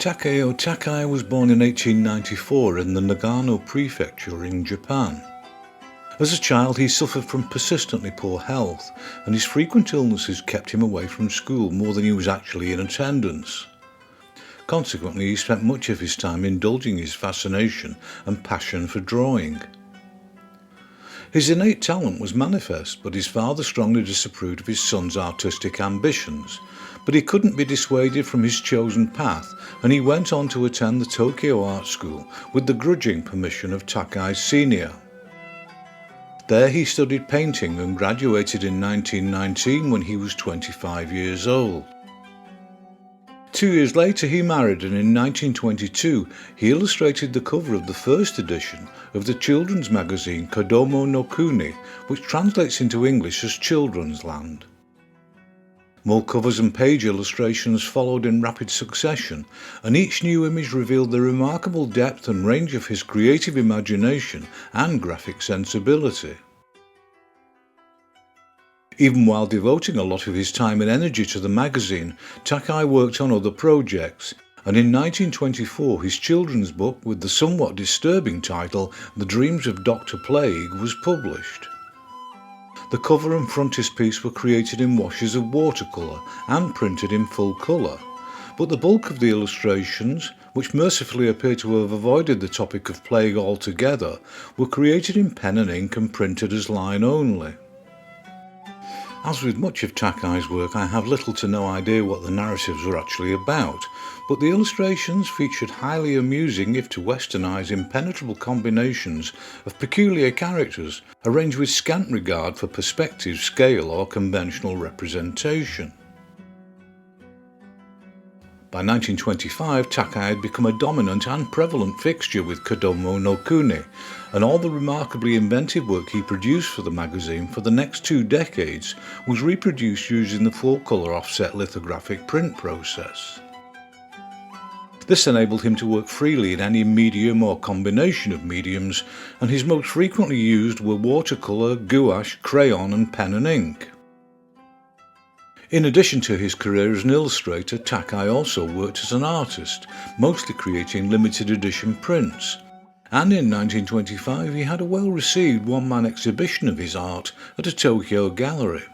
Takeo Takei was born in 1894 in the Nagano prefecture in Japan. As a child, he suffered from persistently poor health, and his frequent illnesses kept him away from school more than he was actually in attendance. Consequently, he spent much of his time indulging his fascination and passion for drawing. His innate talent was manifest, but his father strongly disapproved of his son's artistic ambitions. But he couldn't be dissuaded from his chosen path, and he went on to attend the Tokyo Art School with the grudging permission of Takei's senior. There he studied painting and graduated in 1919 when he was 25 years old. 2 years later he married, and in 1922 he illustrated the cover of the first edition of the children's magazine Kodomo no Kuni, which translates into English as Children's Land. More covers and page illustrations followed in rapid succession, and each new image revealed the remarkable depth and range of his creative imagination and graphic sensibility. Even while devoting a lot of his time and energy to the magazine, Takei worked on other projects, and in 1924 his children's book with the somewhat disturbing title The Dreams of Dr. Plague was published. The cover and frontispiece were created in washes of watercolour and printed in full colour, but the bulk of the illustrations, which mercifully appear to have avoided the topic of plague altogether, were created in pen and ink and printed as line only. As with much of Takei's work, I have little to no idea what the narratives were actually about, but the illustrations featured highly amusing, if to westernize, impenetrable combinations of peculiar characters, arranged with scant regard for perspective, scale, or conventional representation. By 1925, Takei had become a dominant and prevalent fixture with Kodomo no Kuni, and all the remarkably inventive work he produced for the magazine for the next 2 decades was reproduced using the full-colour offset lithographic print process. This enabled him to work freely in any medium or combination of mediums, and his most frequently used were watercolour, gouache, crayon and pen and ink. In addition to his career as an illustrator, Takei also worked as an artist, mostly creating limited edition prints. And in 1925 he had a well-received one-man exhibition of his art at a Tokyo gallery.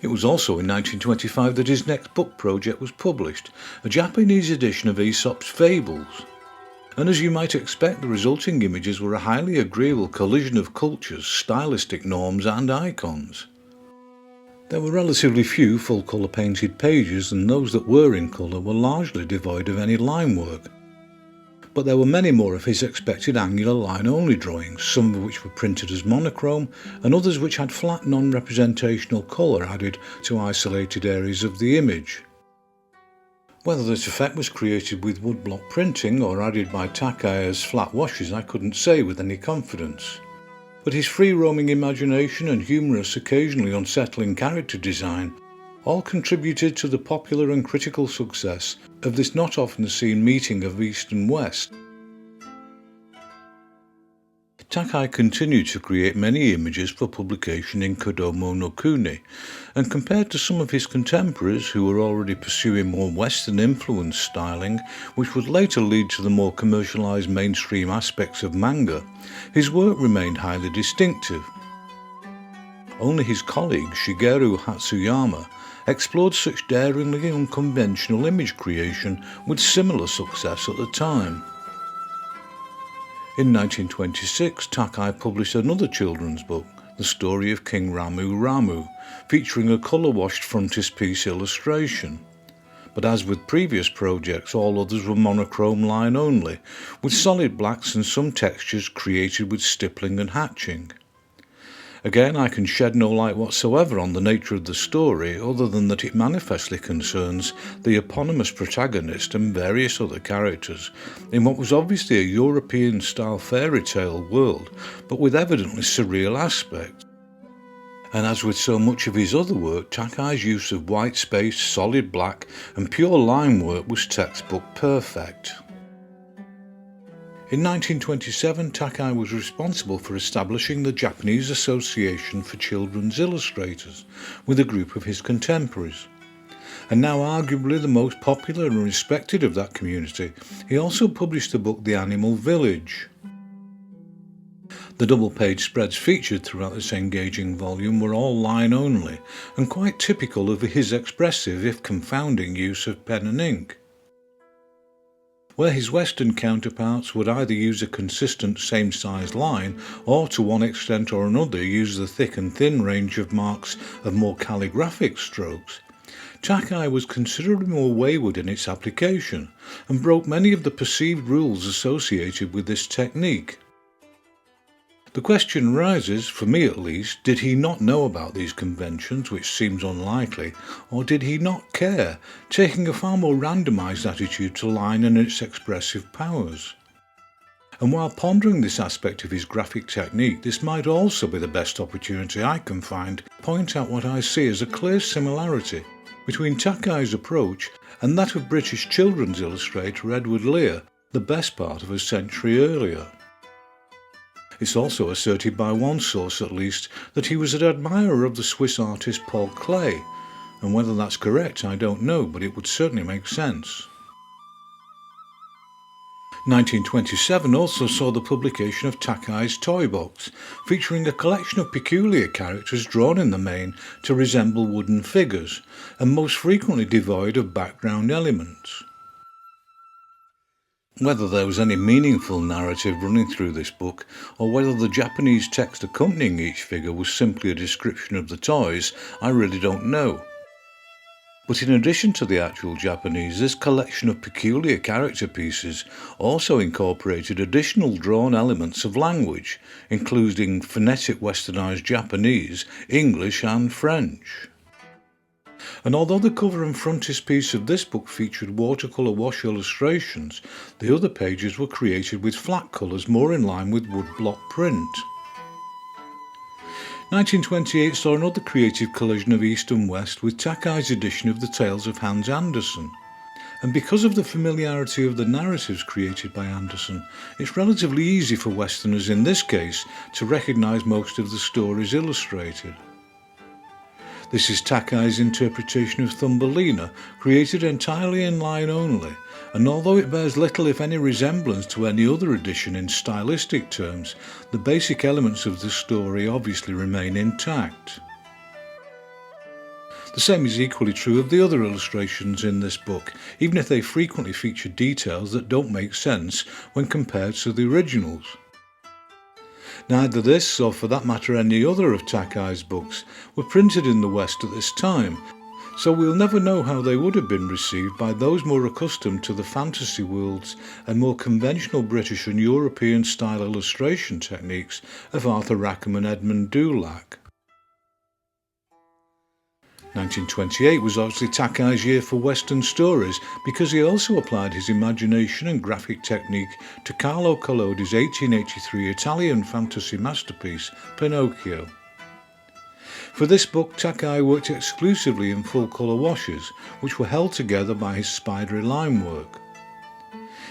It was also in 1925 that his next book project was published, a Japanese edition of Aesop's Fables. And as you might expect, the resulting images were a highly agreeable collision of cultures, stylistic norms and icons. There were relatively few full-colour painted pages, and those that were in colour were largely devoid of any line work. But there were many more of his expected angular line-only drawings, some of which were printed as monochrome, and others which had flat non-representational colour added to isolated areas of the image. Whether this effect was created with woodblock printing or added by Takei as flat washes I couldn't say with any confidence. But his free-roaming imagination and humorous, occasionally unsettling character design all contributed to the popular and critical success of this not often seen meeting of East and West. Takei continued to create many images for publication in Kodomo no Kuni, and compared to some of his contemporaries who were already pursuing more Western-influenced styling, which would later lead to the more commercialized mainstream aspects of manga, his work remained highly distinctive. Only his colleague Shigeru Hatsuyama explored such daringly unconventional image creation with similar success at the time. In 1926, Takei published another children's book, The Story of King Ramu Ramu, featuring a colour-washed frontispiece illustration. But as with previous projects, all others were monochrome line only, with solid blacks and some textures created with stippling and hatching. Again, I can shed no light whatsoever on the nature of the story, other than that it manifestly concerns the eponymous protagonist and various other characters in what was obviously a European-style fairy tale world, but with evidently surreal aspects. And as with so much of his other work, Takei's use of white space, solid black and pure line work was textbook perfect. In 1927, Takei was responsible for establishing the Japanese Association for Children's Illustrators with a group of his contemporaries. and now arguably the most popular and respected of that community, he also published the book The Animal Village. The double-page spreads featured throughout this engaging volume were all line-only, and quite typical of his expressive, if confounding, use of pen and ink. Where his Western counterparts would either use a consistent same-size line, or to one extent or another use the thick and thin range of marks of more calligraphic strokes, Takei was considerably more wayward in its application, and broke many of the perceived rules associated with this technique. The question arises, for me at least, did he not know about these conventions, which seems unlikely, or did he not care, taking a far more randomised attitude to line and its expressive powers? And while pondering this aspect of his graphic technique, this might also be the best opportunity I can find to point out what I see as a clear similarity between Takei's approach and that of British children's illustrator Edward Lear, the best part of a century earlier. It's also asserted by one source at least that he was an admirer of the Swiss artist Paul Klee, and whether that's correct I don't know, but it would certainly make sense. 1927 also saw the publication of Takei's Toy Box, featuring a collection of peculiar characters drawn in the main to resemble wooden figures, and most frequently devoid of background elements. Whether there was any meaningful narrative running through this book, or whether the Japanese text accompanying each figure was simply a description of the toys, I really don't know. But in addition to the actual Japanese, this collection of peculiar character pieces also incorporated additional drawn elements of language, including phonetic westernized Japanese, English and French. And although the cover and frontispiece of this book featured watercolour wash illustrations, the other pages were created with flat colours more in line with woodblock print. 1928 saw another creative collision of East and West with Takei's edition of the Tales of Hans Andersen. And because of the familiarity of the narratives created by Andersen, it's relatively easy for Westerners in this case to recognise most of the stories illustrated. This is Takei's interpretation of Thumbelina, created entirely in line only, and although it bears little if any resemblance to any other edition in stylistic terms, the basic elements of the story obviously remain intact. The same is equally true of the other illustrations in this book, even if they frequently feature details that don't make sense when compared to the originals. Neither this, or for that matter any other of Takei's books, were printed in the West at this time, so we'll never know how they would have been received by those more accustomed to the fantasy worlds and more conventional British and European style illustration techniques of Arthur Rackham and Edmund Dulac. 1928 was obviously Takei's year for Western stories because he also applied his imagination and graphic technique to Carlo Collodi's 1883 Italian fantasy masterpiece, Pinocchio. For this book, Takei worked exclusively in full-colour washes, which were held together by his spidery line work.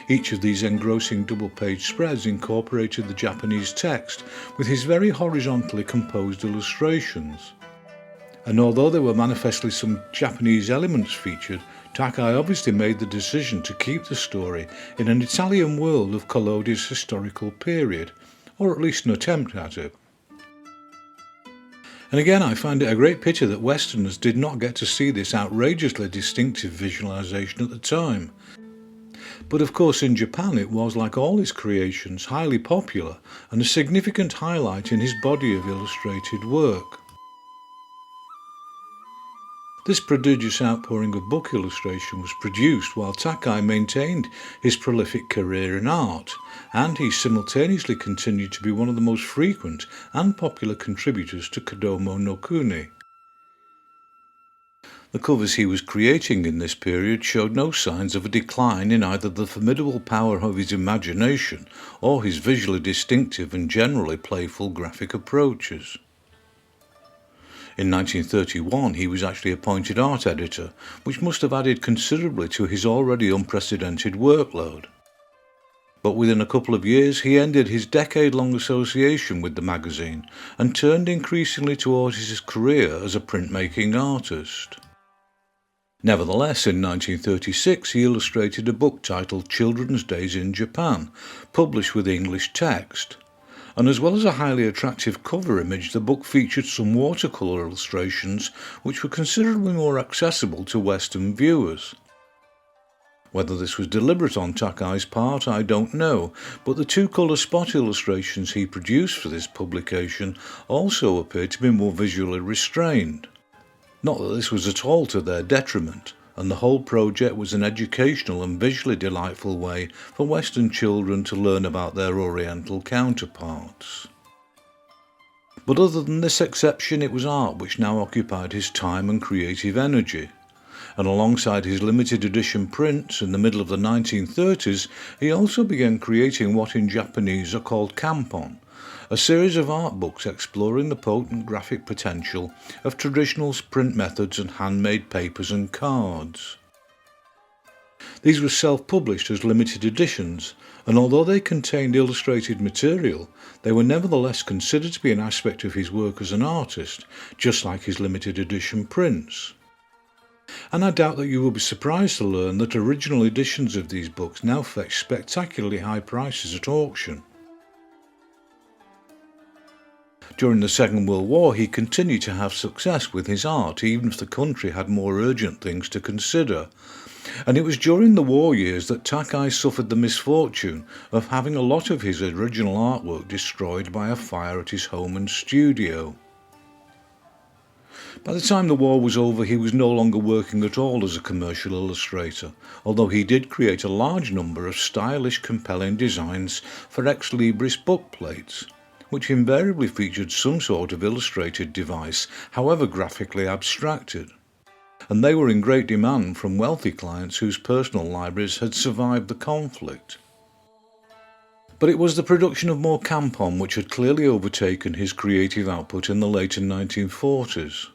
Each of these engrossing double-page spreads incorporated the Japanese text with his very horizontally composed illustrations. And although there were manifestly some Japanese elements featured, Takei obviously made the decision to keep the story in an Italian world of Collodi's historical period, or at least an attempt at it. And again, I find it a great pity that Westerners did not get to see this outrageously distinctive visualization at the time. But of course in Japan it was, like all his creations, highly popular and a significant highlight in his body of illustrated work. This prodigious outpouring of book illustration was produced while Takei maintained his prolific career in art, and he simultaneously continued to be one of the most frequent and popular contributors to Kodomo no Kuni. The covers he was creating in this period showed no signs of a decline in either the formidable power of his imagination or his visually distinctive and generally playful graphic approaches. In 1931 he was actually appointed art editor, which must have added considerably to his already unprecedented workload. But within a couple of years he ended his decade-long association with the magazine and turned increasingly towards his career as a printmaking artist. Nevertheless, in 1936 he illustrated a book titled Children's Days in Japan, published with English text. And as well as a highly attractive cover image, the book featured some watercolour illustrations which were considerably more accessible to Western viewers. Whether this was deliberate on Takei's part, I don't know, but the two colour spot illustrations he produced for this publication also appeared to be more visually restrained. Not that this was at all to their detriment, and the whole project was an educational and visually delightful way for Western children to learn about their Oriental counterparts. But other than this exception, it was art which now occupied his time and creative energy. And alongside his limited edition prints in the middle of the 1930s, he also began creating what in Japanese are called kanpon, a series of art books exploring the potent graphic potential of traditional print methods and handmade papers and cards. These were self-published as limited editions, and although they contained illustrated material, they were nevertheless considered to be an aspect of his work as an artist, just like his limited edition prints. And I doubt that you will be surprised to learn that original editions of these books now fetch spectacularly high prices at auction. During the Second World War, he continued to have success with his art, even if the country had more urgent things to consider. And it was during the war years that Takei suffered the misfortune of having a lot of his original artwork destroyed by a fire at his home and studio. By the time the war was over, he was no longer working at all as a commercial illustrator, although he did create a large number of stylish, compelling designs for ex libris bookplates, which invariably featured some sort of illustrated device, however graphically abstracted. And they were in great demand from wealthy clients whose personal libraries had survived the conflict. But it was the production of more kanpon which had clearly overtaken his creative output in the later 1940s.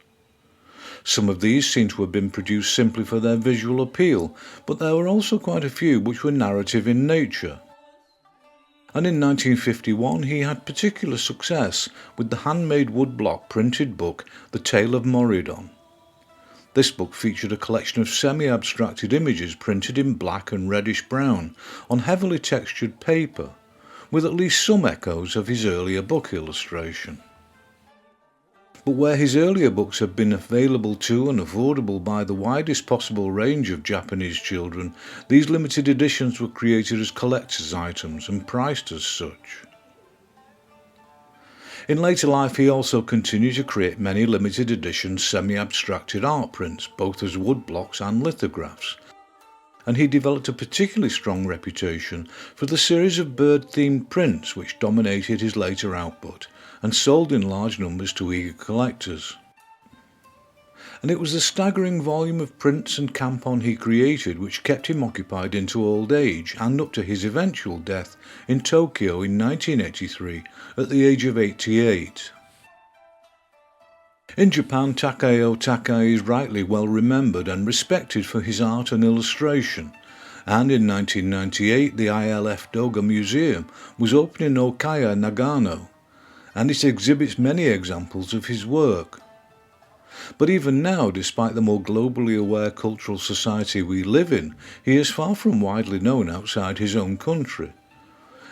Some of these seem to have been produced simply for their visual appeal, but there were also quite a few which were narrative in nature. And in 1951 he had particular success with the handmade woodblock printed book The Tale of Moridon. This book featured a collection of semi-abstracted images printed in black and reddish-brown on heavily textured paper, with at least some echoes of his earlier book illustration. But where his earlier books have been available to and affordable by the widest possible range of Japanese children, these limited editions were created as collector's items and priced as such. In later life he also continued to create many limited edition semi-abstracted art prints, both as woodblocks and lithographs, and he developed a particularly strong reputation for the series of bird-themed prints which dominated his later output and sold in large numbers to eager collectors. And it was the staggering volume of prints and kanpon he created which kept him occupied into old age and up to his eventual death in Tokyo in 1983 at the age of 88. In Japan, Takeo Takei is rightly well remembered and respected for his art and illustration, and in 1998 the ILF Doga Museum was opened in Okaya, Nagano, and it exhibits many examples of his work. But even now, despite the more globally aware cultural society we live in, he is far from widely known outside his own country.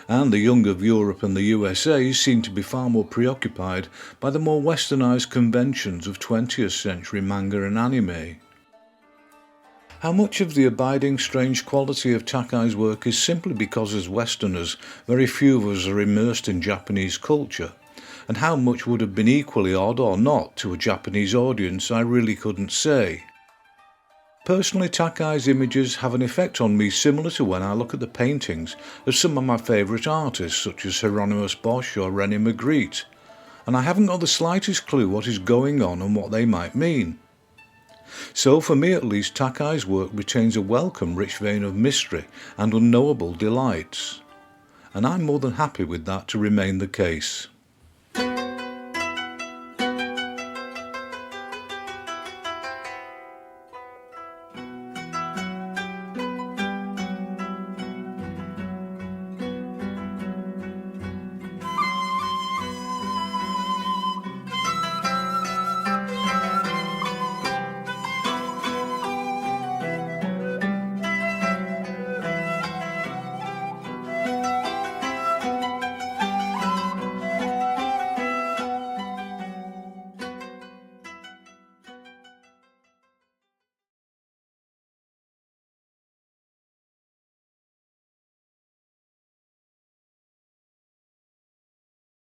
And the young of Europe and the USA seem to be far more preoccupied by the more westernized conventions of 20th century manga and anime. How much of the abiding strange quality of Takei's work is simply because as Westerners, very few of us are immersed in Japanese culture, and how much would have been equally odd or not to a Japanese audience I really couldn't say. Personally, Takei's images have an effect on me similar to when I look at the paintings of some of my favourite artists such as Hieronymus Bosch or René Magritte, and I haven't got the slightest clue what is going on and what they might mean. So for me at least, Takei's work retains a welcome rich vein of mystery and unknowable delights, and I'm more than happy with that to remain the case.